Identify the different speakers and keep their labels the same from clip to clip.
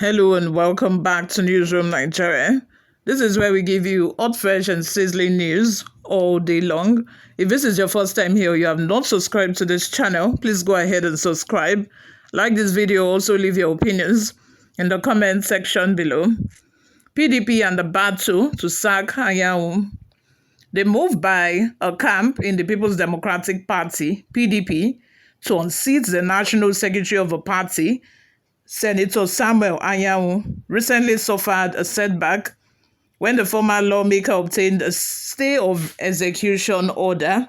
Speaker 1: Hello and welcome back to Newsroom Nigeria. This is where we give you hot, fresh, and sizzling news all day long. If this is your first time here or you have not subscribed to this channel, please go ahead and subscribe. Like this video, also leave your opinions in the comment section below. PDP and the battle to sack Anyanwu. The move by a camp in the People's Democratic Party, PDP, to unseat the National Secretary of a party, Senator Samuel Anyanwu, recently suffered a setback when the former lawmaker obtained a stay of execution order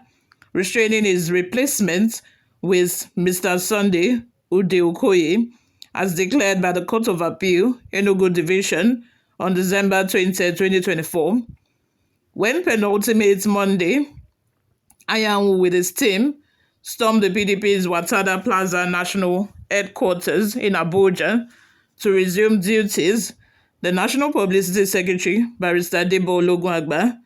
Speaker 1: restraining his replacement with Mr. Sunday Udeokoye, as declared by the Court of Appeal, Enugu Division, on December 20, 2024. When penultimate Monday, Anyanwu with his team stormed the PDP's Watada Plaza National Headquarters in Abuja to resume duties, the National Publicity Secretary, Barrister Debo Ologunagba,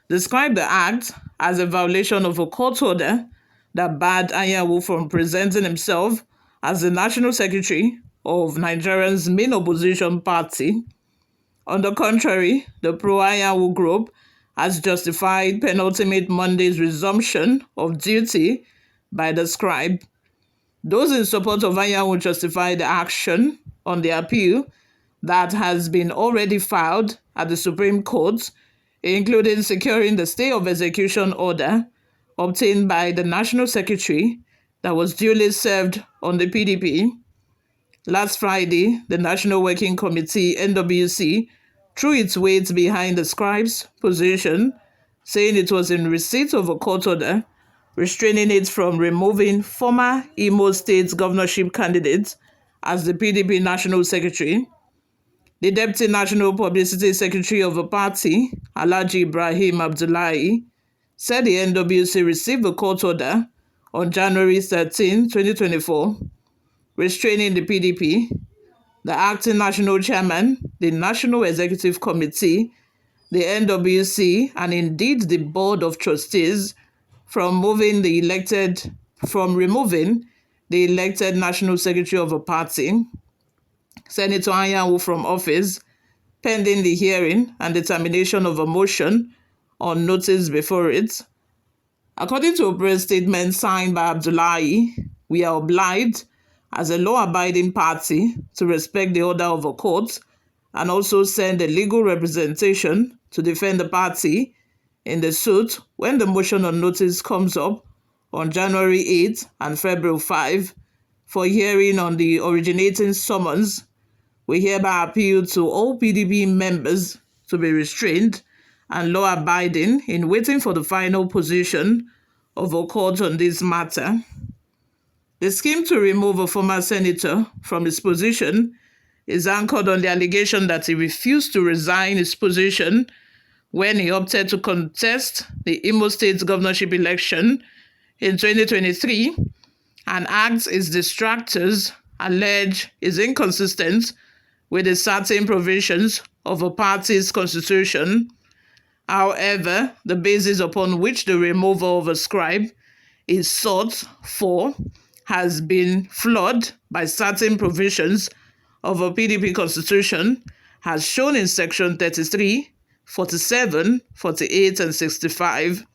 Speaker 1: described the act as a violation of a court order that barred Anyanwu from presenting himself as the National Secretary of Nigeria's main opposition party. On the contrary, the pro-Anyanwu group has justified penultimate Monday's resumption of duty by the scribe. Those in support of Anyanwu justify the action on the appeal that has been already filed at the Supreme Court, including securing the stay of execution order obtained by the National Secretary that was duly served on the PDP. Last Friday, the National Working Committee, NWC, threw its weight behind the scribe's position, saying it was in receipt of a court order restraining it from removing former Imo State governorship candidate as the PDP National Secretary. The Deputy National Publicity Secretary of the party, Alhaji Ibrahim Abdullahi, said the NWC received a court order on January 13, 2024, restraining the PDP, the acting national chairman, the National Executive Committee, the NWC, and indeed the Board of Trustees from removing the elected National Secretary of a party, Senator Anyanwu, from office, pending the hearing and determination of a motion on notice before it. According to a press statement signed by Abdullahi, we are obliged as a law-abiding party to respect the order of a court and also send a legal representation to defend the party in the suit when the motion on notice comes up on January 8 and February 5 for hearing on the originating summons. We hereby appeal to all PDP members to be restrained and law-abiding in waiting for the final position of a court on this matter. The scheme to remove a former senator from his position is anchored on the allegation that he refused to resign his position when he opted to contest the Imo State governorship election in 2023, and acts his detractors allege is inconsistent with the certain provisions of a party's constitution. However, the basis upon which the removal of a scribe is sought for has been flawed by certain provisions of a PDP constitution, as shown in section 33, 47, 48, and 65.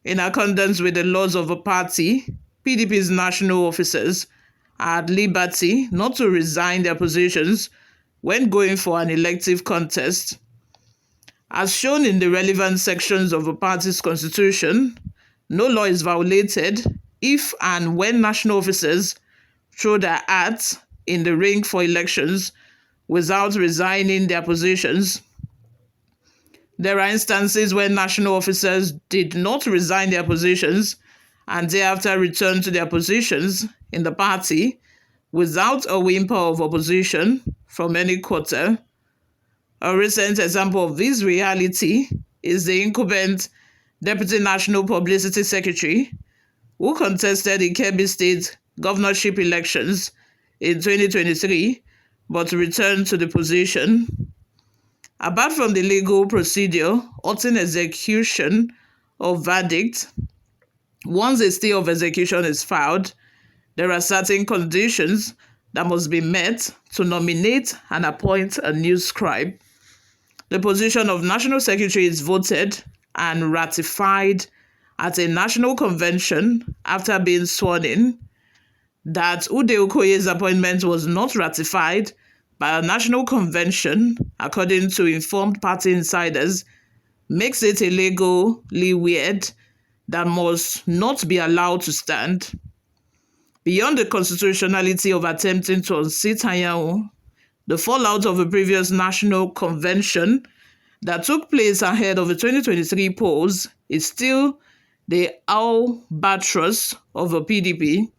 Speaker 1: In accordance with the laws of a party, PDP's national officers are at liberty not to resign their positions when going for an elective contest. As shown in the relevant sections of a party's constitution, no law is violated if and when national officers throw their hats in the ring for elections without resigning their positions. There are instances where national officers did not resign their positions and thereafter returned to their positions in the party without a whimper of opposition from any quarter. A recent example of this reality is the incumbent Deputy National Publicity Secretary, who contested the Kebbi State governorship elections in 2023 but returned to the position. Apart from the legal procedure halting execution of verdict, once a stay of execution is filed, there are certain conditions that must be met to nominate and appoint a new scribe. The position of National Secretary is voted and ratified at a national convention after being sworn in. That Ude Okoye's appointment was not ratified by a national convention, according to informed party insiders, makes it illegally weird that must not be allowed to stand. Beyond the constitutionality of attempting to unseat Anyanwu, the fallout of a previous national convention that took place ahead of the 2023 polls is still the albatross of a PDP.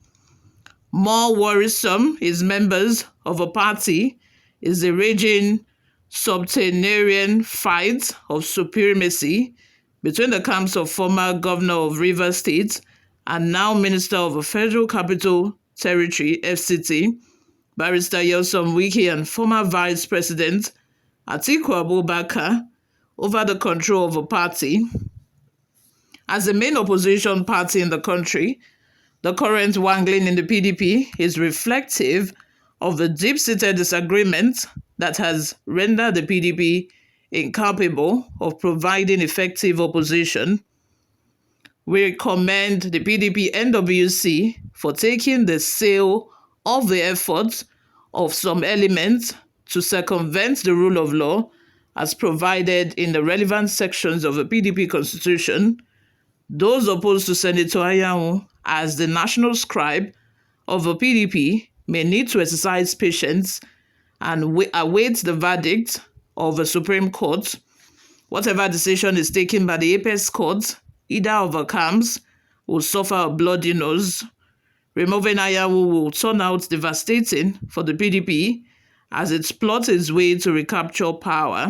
Speaker 1: More worrisome is members of a party is the raging subterranean fight of supremacy between the camps of former governor of Rivers State and now Minister of the Federal Capital Territory, FCT, Barrister Nyesom Wike, and former Vice President Atiku Abubakar over the control of a party. As the main opposition party in the country, the current wrangling in the PDP is reflective of the deep-seated disagreement that has rendered the PDP incapable of providing effective opposition. We commend the PDP NWC for taking the sale of the efforts of some elements to circumvent the rule of law as provided in the relevant sections of the PDP constitution. Those opposed to Senator Anyanwu as the national scribe of the PDP may need to exercise patience and await the verdict of the Supreme Court. Whatever decision is taken by the apex court, either of the camps will suffer a bloody nose. Removing Anyanwu will turn out devastating for the PDP as it plots its way to recapture power.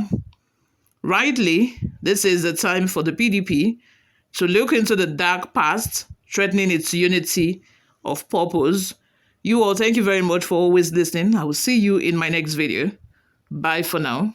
Speaker 1: Rightly, this is the time for the PDP to look into the dark past, threatening its unity of purpose. You all, thank you very much for always listening. I will see you in my next video. Bye for now.